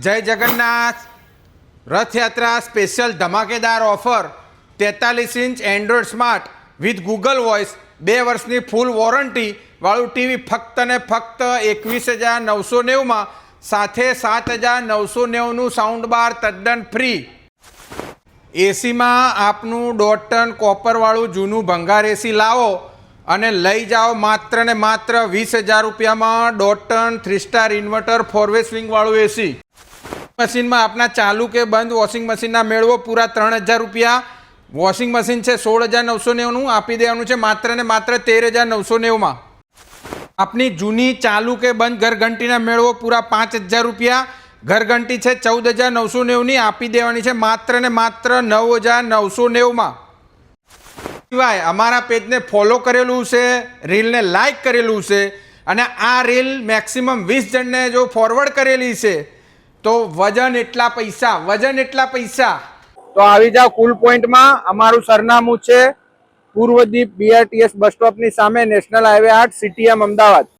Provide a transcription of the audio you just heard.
જય જગન્નાથ રથયાત્રા સ્પેશિયલ ધમાકેદાર offer 43 inch Android smart with Google voice 2 વર્ષની ફૂલ વોરંટી વાળું ટીવી ફક્ત ને ફક્ત 21,990માં સાથે 7,990નું સાઉન્ડ બાર તદ્દન ફ્રી. એસીમાં આપનું 1.5 ટન કોપરવાળું જૂનું ભંગાર એસી લાવો અને લઈ જાઓ માત્ર ને માત્ર 20,000 રૂપિયામાં 1.5 ટન 3 સ્ટાર ઇન્વર્ટર 4-વે સ્વિંગવાળું એસી. મશીનમાં આપના ચાલુ કે બંધ વોશિંગ મશીનના મેળવો પૂરા 3,000 રૂપિયા. વોશિંગ મશીન છે 16,990નું, આપી દેવાનું છે માત્ર ને માત્ર 13,990માં. આપની જૂની ચાલુ કે બંધ ઘરઘંટીના મેળવો પૂરા 5,000 રૂપિયા. ઘરઘંટી છે 14,990ની, આપી દેવાની છે માત્ર ને માત્ર 9,990માં. સિવાય અમારા પેજને ફોલો કરેલું છે, રીલને લાઈક કરેલું છે અને આ રીલ મેક્સિમમ 20 જણને જો ફોરવર્ડ કરેલી છે તો વજન એટલા પૈસા. તો આવી જાઓ કુલ પોઈન્ટમાં. અમારું સરનામું છે પૂર્વદીપ BRTS બસ સ્ટોપની સામે, નેશનલ હાઈવે 8, CTM અમદાવાદ.